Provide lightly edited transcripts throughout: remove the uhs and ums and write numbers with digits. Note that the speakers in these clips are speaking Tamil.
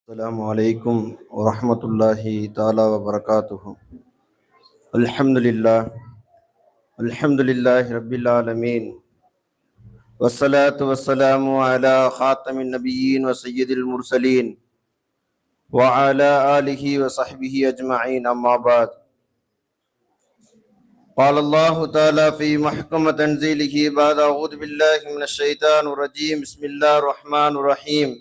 السلام عليكم ورحمة الله تعالى وبركاته. الحمد لله رب العالمين، والصلاة والسلام على خاتم النبيين وسيد المرسلين وعلى آله وصحبه أجمعين، أما بعد. قال الله تعالى في محكم تنزيله بعد أعوذ بالله من الشيطان الرجيم، بسم الله الرحمن الرحيم،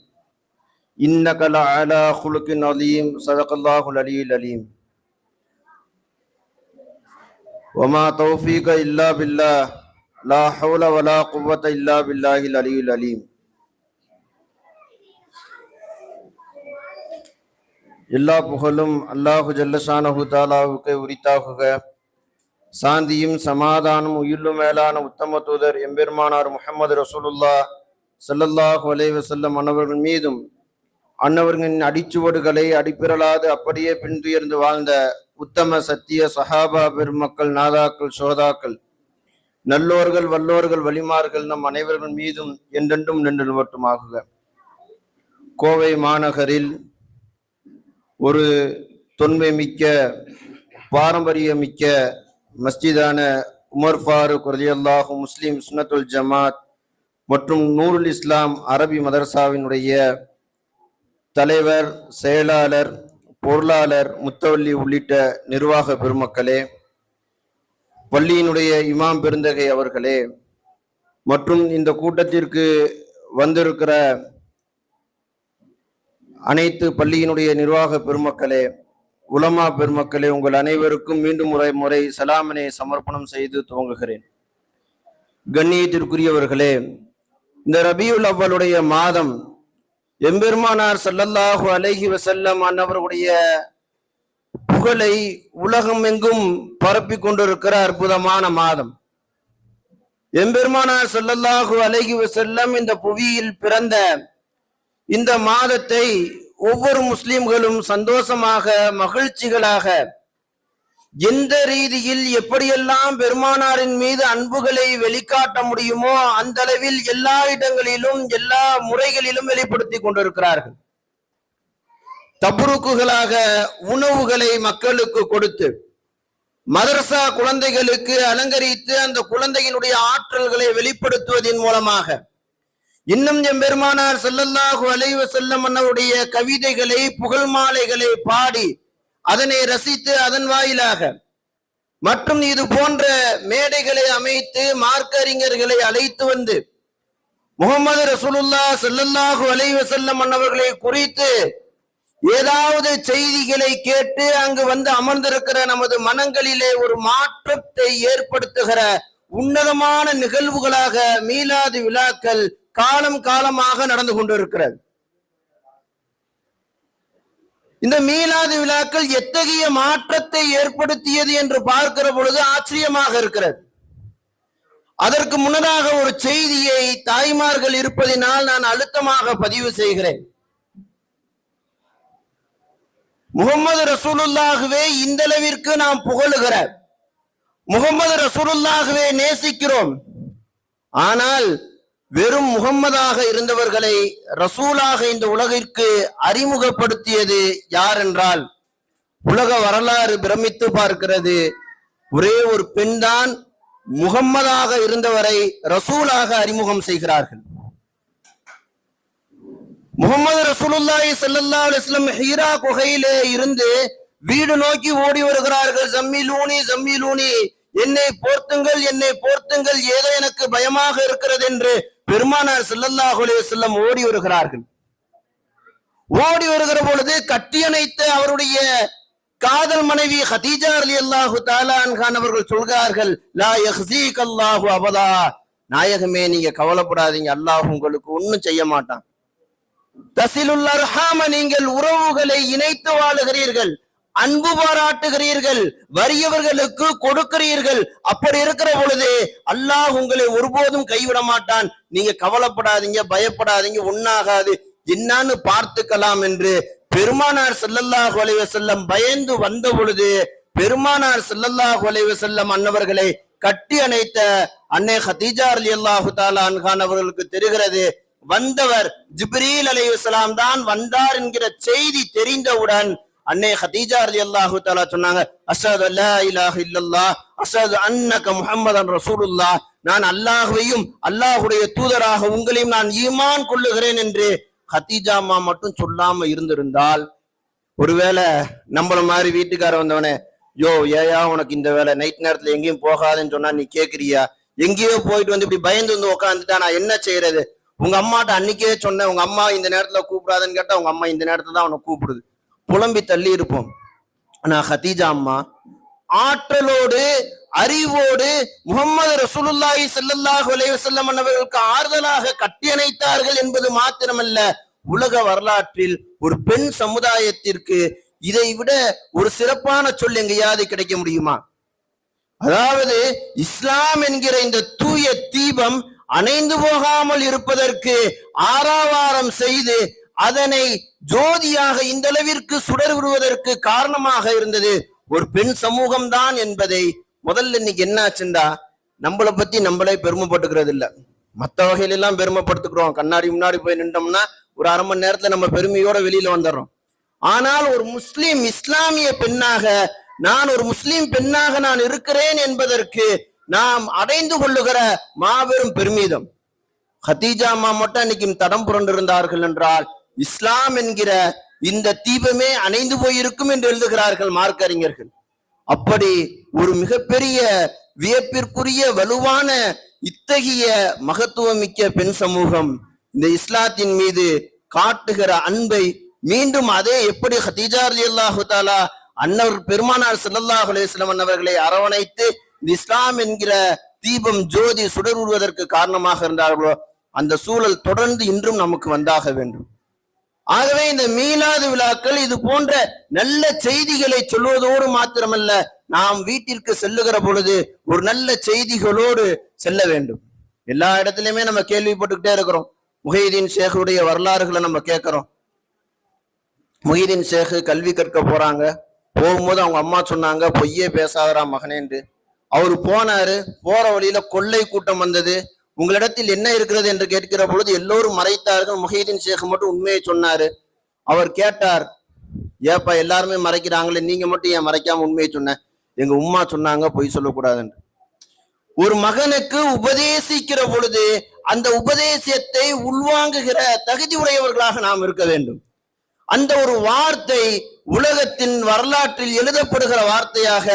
إنك لعلى خلق عظيم، صدق الله العلي العليم. وما توفيق إلا بالله، لا حول ولا قوة إلا بالله العلي العليم. எல்லா புகழும் அல்லாஹு ஜல்லஷானஹு தஆலாவுக்கு உரித்தாகுக. சாந்தியும் சமாதானம் உயிரிலும் மேலான உத்தம தூதர் எம்பெருமானார் முஹம்மது ரசூலுல்லாஹ் ஸல்லல்லாஹு அலைஹி வஸல்லம் அன்னவர்கள் மீதும் அன்னவர்களின் அடிச்சுவடுகளை அடிப்பிரலாது அப்படியே பின்துயர்ந்து வாழ்ந்த உத்தம சத்திய சஹாபா பெருமக்கள், நாதாக்கள், சோதாக்கள், நல்லோர்கள், வல்லோர்கள், வலிமார்கள் நம் அனைவர்கள் மீதும் என்றென்றும் நின்று நிவட்டுமாகுக. கோவை மாநகரில் ஒரு தொன்மை மிக்க பாரம்பரிய மிக்க மஸ்ஜிதான உமர் ஃபாரூக் ரலியல்லாஹு முஸ்லிம் சுன்னத்துல் ஜமாத் மற்றும் நூருல் இஸ்லாம் அரபி மதரசாவினுடைய தலைவர், செயலாளர், பொருளாளர், முத்தவல்லி உள்ளிட்ட நிர்வாக பெருமக்களே, பள்ளியினுடைய இமாம் பெருந்தகை அவர்களே, மற்றும் இந்த கூட்டத்திற்கு வந்திருக்கிற அனைத்து பள்ளியினுடைய நிர்வாக பெருமக்களே, உலமா பெருமக்களே, உங்கள் அனைவருக்கும் மீண்டும் முறை சலாமினை சமர்ப்பணம் செய்து துவங்குகிறேன். கண்ணியத்திற்குரியவர்களே, இந்த ரபியுல் அவ்வளுடைய மாதம் எம்பெருமானார் ஸல்லல்லாஹு அலைஹி வஸல்லம் அன்னவர்களுடைய புகழை உலகம் எங்கும் பரப்பி கொண்டிருக்கிற அற்புதமான மாதம். எம்பெருமானார் ஸல்லல்லாஹு அலைஹி வஸல்லம் இந்த புவியில் பிறந்த இந்த மாதத்தை ஒவ்வொரு முஸ்லிம்களும் சந்தோஷமாக, மகிழ்ச்சிகளாக, எந்த ரீதியில் எப்படியெல்லாம் பெருமானாரின் மீது அன்புகளை வெளிக்காட்ட முடியுமோ அந்த அளவில் எல்லா இடங்களிலும் எல்லா முறைகளிலும் வெளிப்படுத்தி கொண்டிருக்கிறார்கள். தப்ருக்குகளாக உணவுகளை மக்களுக்கு கொடுத்து, மதரசா குழந்தைகளுக்கு அலங்கரித்து அந்த குழந்தையினுடைய ஆற்றல்களை வெளிப்படுத்துவதன் மூலமாக, இன்னும் எம்பெருமானார் ஸல்லல்லாஹு அலைஹி வஸல்லம் அன்னவருடைய கவிதைகளை, புகழ் மாலைகளை பாடி அதனை ரசித்து அதன் வாயிலாக மற்றும் இது போன்ற மேடைகளை அமைத்து மார்க்கறிஞர்களை அழைத்து வந்து முஹம்மது ரசூலுல்லாஹ் ஸல்லல்லாஹு அலைஹி வஸல்லம் அன்னவர்களை குறித்து ஏதாவது செய்திகளை கேட்டு அங்கு வந்து அமர்ந்திருக்கிற நமது மனங்களிலே ஒரு மாற்றத்தை ஏற்படுத்துகிற உன்னதமான நிகழ்வுகளாக மீலாது விழாக்கள் காலம் காலமாக நடந்து கொண்டிருக்கிறது. இந்த மீலாது விழாக்கள் எத்தகைய மாற்றத்தை ஏற்படுத்தியது என்று பார்க்கிற பொழுது ஆச்சரியமாக இருக்கிறது. அதற்கு முன்னதாக ஒரு செய்தியை தாய்மார்கள் இருப்பதினால் நான் அழுத்தமாக பதிவு செய்கிறேன். முஹம்மது ரசூலுல்லாஹ்வே இந்த அளவிற்கு நாம் புகழுகிற, முஹம்மது ரசூலுல்லாஹ்வே நேசிக்கிறோம். ஆனால் வெறும் முகம்மதாக இருந்தவர்களை ரசூலாக இந்த உலகிற்கு அறிமுகப்படுத்தியது யார் என்றால், உலக வரலாறு பிரமித்து பார்க்கிறது. ஒரே ஒரு பெண் தான் முகம்மதாக இருந்தவரை ரசூலாக அறிமுகம் செய்கிறார்கள். முஹம்மது ரசூலுல்லாஹி ஸல்லல்லாஹு அலைஹி வஸல்லம் ஹீரா குகையிலே இருந்து வீடு நோக்கி ஓடி வருகிறார்கள். ஜம்மிலூனி ஜம்மிலூனி, என்னை போர்த்துங்கள், என்னை போர்த்துங்கள், ஏதோ எனக்கு பயமாக இருக்கிறது என்று பெருமானார் ஸல்லல்லாஹு அலைஹி வஸல்லம் ஓடி வருகிறார்கள். ஓடி வருகிற பொழுது கட்டியணைத்த அவருடைய காதல் மனைவி ஹதீஜா ரலியல்லாஹு தஆலா அன்ஹா அவர்கள் சொல்கிறார்கள், லா யஹ்ஸீக அல்லாஹு அபதா, நாயகமே நீங்க கவலைப்படாதீங்க, அல்லாஹ் உங்களுக்கு ஒன்னும் செய்ய மாட்டான். தஸிலுல் அர்ஹாம, நீங்கள் உறவுகளை இணைத்து வாழுகிறீர்கள், அன்பு பாராட்டுகிறீர்கள், வறியவர்களுக்கு கொடுக்கிறீர்கள். அப்படி இருக்கிற பொழுது அல்லாஹ் உங்களை ஒருபோதும் கைவிட மாட்டான். நீங்க கவலைப்படாதீங்க, பயப்படாதீங்க, ஒன்னாகாது, என்னான்னு பார்த்துக்கலாம் என்று பெருமானார் ஸல்லல்லாஹு அலைஹி வஸல்லம் பயந்து வந்த பொழுது பெருமானார் ஸல்லல்லாஹு அலைஹி வஸல்லம் அன்னவர்களை கட்டி அணைத்த அன்னை ஹதீஜா ரலியல்லாஹு தஆலா அன்ஹா அவர்களுக்கு தெரிகிறது, வந்தவர் ஜிப்ரீல் அலைஹிஸ்ஸலாம் தான் வந்தார் என்கிற செய்தி தெரிந்தவுடன் அன்னை ஹதீஜா ரலியல்லாஹு தஆலா சொன்னாங்க, அஷ்ஹது அல்லா இலாஹ இல்லல்லாஹ் அஷ்ஹது அன்னக முஹம்மதன் ரசூலுல்லாஹ், நான் அல்லாஹ்வையும் அல்லாஹ்வுடைய தூதராக உங்களையும் நான் ஈமான் கொள்ளுகிறேன் என்று ஹதீஜா அம்மா மட்டும் சொல்லாம இருந்திருந்தால், ஒருவேளை நம்மள மாதிரி வீட்டுக்கார வந்தவனே, யோ ஏயா உனக்கு இந்த வேலை, நைட் நேரத்துல எங்கேயும் போகாதுன்னு சொன்னா நீ கேக்குறியா, எங்கேயோ போயிட்டு வந்து இப்படி பயந்து வந்து உட்காந்துட்டா நான் என்ன செய்யறது, உங்க அம்மாட்ட அன்னைக்கே சொன்னேன் உங்க அம்மா இந்த நேரத்துல கூப்பிடாதுன்னு கேட்டா உங்க அம்மா இந்த நேரத்துல தான் அவனை கூப்பிடுது, புலம்பி தள்ளி இருப்போம். ஆனா ஹதீஜா அம்மா ஆற்றலோடு அறிவோடு முஹம்மது ரசூலுல்லாஹி ஸல்லல்லாஹு அலைஹி வஸல்லம் அவர்களுக்கு ஆறுதலாக கட்டியணைத்தார்கள் என்பது மாத்திரமல்ல, உலக வரலாற்றில் ஒரு பெண் சமுதாயத்திற்கு இதை விட ஒரு சிறப்பான சொல் எங்கேயாவது கிடைக்க முடியுமா? அதாவது இஸ்லாம் என்கிற இந்த தூய தீபம் அணைந்து போகாமல் இருப்பதற்கு ஆரவாரம் செய்து அதனை ஜோதியாக இந்த அளவிற்கு சுடர் விடுவதற்கு காரணமாக இருந்தது ஒரு பெண் சமூகம் தான் என்பதை முதல்ல இன்னைக்கு என்ன ஆச்சுண்டா, நம்மளை பத்தி நம்மளே பெருமைப்பட்டுக்கிறது இல்ல, மற்ற வகையில எல்லாம் பெருமைப்படுத்துக்கிறோம். கண்ணாடி முன்னாடி போய் நின்றோம்னா ஒரு அரை மணி நேரத்துல நம்ம பெருமையோட வெளியில வந்துடுறோம். ஆனால் ஒரு முஸ்லிம் இஸ்லாமிய பெண்ணாக, நான் ஒரு முஸ்லிம் பெண்ணாக நான் இருக்கிறேன் என்பதற்கு நாம் அடைந்து கொள்ளுகிற மாபெரும் பெருமிதம். ஹதீஜா அம்மா மட்டும் இன்னைக்கு தடம் புரண்டு இருந்தார்கள் என்றால் இஸ்லாம் என்கிற இந்த தீபமே அணைந்து போயிருக்கும் என்று எழுதுகிறார்கள் மார்க்கறிஞர்கள். அப்படி ஒரு மிகப்பெரிய வியப்பிற்குரிய வலுவான இத்தகைய மகத்துவமிக்க பெண் சமூகம் இந்த இஸ்லாத்தின் மீது காட்டுகிற அன்பை மீண்டும் அதே எப்படி ஹதீஜா ரலியல்லாஹு தஆலா அன்னவர் பெருமானார் ஸல்லல்லாஹு அலைஹி வஸல்லம் அவர்களை அரவணைத்து இந்த இஸ்லாம் என்கிற தீபம் ஜோதி சுடர்வுவதற்கு காரணமாக இருந்தார்களோ அந்த சூழல் தொடர்ந்து இன்றும் நமக்கு வந்தாக வேண்டும். ஆகவே இந்த மீலாது விழாக்கள் இது போன்ற நல்ல செய்திகளை சொல்வதோடு மாத்திரமல்ல, நாம் வீட்டிற்கு செல்லுகிற பொழுது ஒரு நல்ல செய்திகளோடு செல்ல வேண்டும். எல்லா இடத்துலயுமே நம்ம கேள்விப்பட்டுக்கிட்டே இருக்கிறோம், முஹைதீன் ஷேഖுடைய வரலாறுகளை நம்ம கேட்கிறோம். முஹைதீன் ஷேഖ் கல்வி கற்க போறாங்க, போகும்போது அவங்க அம்மா சொன்னாங்க பொய்யே பேசாதரா மகனேன்று. அவரு போனாரு, போற வழியில கொள்ளை கூட்டம் வந்தது. உங்களிடத்தில் என்ன இருக்கிறது என்று கேட்கிற பொழுது எல்லோரும் மறைத்தார்கள், முஹைதீன் ஷேഖ் மட்டும் உண்மையை சொன்னாரு. அவர் கேட்டார், ஏப்பா எல்லாருமே மறைக்கிறாங்களே, நீங்க மட்டும் ஏன் மறைக்காம உண்மையை சொன்ன? எங்க உம்மா சொன்னாங்க பொய் சொல்லக்கூடாதுன்னு. ஒரு மகனுக்கு உபதேசிக்கிற பொழுது அந்த உபதேசத்தை உள்வாங்குகிற தகுதி உடையவர்களாக நாம் இருக்க வேண்டும். அந்த ஒரு வார்த்தை உலகத்தின் வரலாற்றில் எழுதப்படுகிற வார்த்தையாக,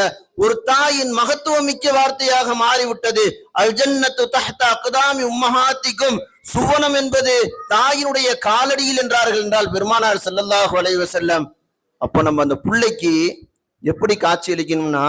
ஒரு தாயின் மகத்துவமிக்க வார்த்தையாக மாறிவிட்டது. அல் ஜன்னத்து தஹ்த அக்தாமி உம்மஹாத்திக்கும், சுவனம் என்பது தாயினுடைய காலடியில் என்றார்கள் என்றால் பெருமானார் ஸல்லல்லாஹு அலைஹி வஸல்லம். அப்போ நம்ம அந்த பிள்ளைக்கு எப்படி காட்சி அளிக்கணும்னா,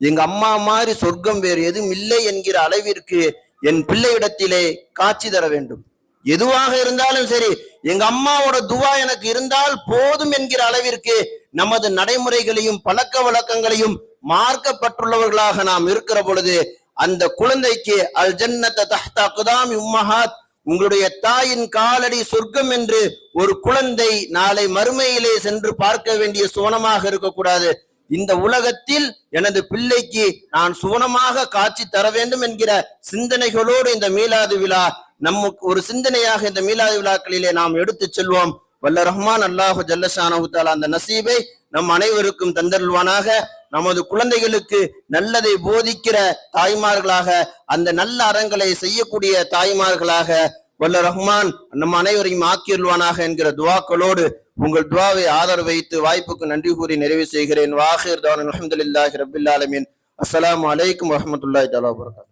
எங்க அம்மா மாதிரி சொர்க்கம் வேறு எதுவும் இல்லை என்கிற அளவிற்கு என் பிள்ளையிடத்திலே காட்சி தர வேண்டும். எதுவாக இருந்தாலும் சரி, எங்க அம்மாவோட துவா எனக்கு இருந்தால் போதும் என்கிற அளவிற்கு நமது நடைமுறைகளையும் பழக்க வழக்கங்களையும் மார்க்கப்பட்டுள்ளவர்களாக நாம் இருக்கிற பொழுது அந்த குழந்தைக்கு அல் ஜன்னத தஹ்த அக்தாமி உம்மஹாத், உங்களுடைய தாயின் காலடி சொர்க்கம் என்று ஒரு குழந்தை நாளை மறுமையிலே சென்று பார்க்க வேண்டிய சுவனமாக இருக்கக்கூடாது. இந்த உலகத்தில் எனது பிள்ளைக்கு நான் சுவனமாக காட்சி தர வேண்டும் என்கிற சிந்தனைகளோடு இந்த மீலாது விழா நமக்கு ஒரு சிந்தனையாக இந்த மீலாது விழாக்களிலே நாம் எடுத்து செல்வோம். வல்ல ரஹ்மான் அல்லாஹு ஜல்லஷானஹு தஆலா அந்த நசீபை நம் அனைவருக்கும் தந்தருள்வானாக. நமது குழந்தைகளுக்கு நல்லதை போதிக்கிற தாய்மார்களாக, அந்த நல்ல அறங்களை செய்யக்கூடிய தாய்மார்களாக வல்ல ரஹ்மான் நம் அனைவரையும் ஆக்கியருள்வானாக என்கிற துவாக்களோடு உங்கள் துவாவை ஆதரவு வைத்து வாய்ப்புக்கு நன்றி கூறி நிறைவு செய்கிறேன். வாஹிர் தவானா அல்ஹம்துலில்லாஹி ரப்பில் ஆலமீன். அஸ்ஸலாமு அலைக்கும் வரஹ்மத்துல்லாஹி தஆலா வபரகாத்துஹு.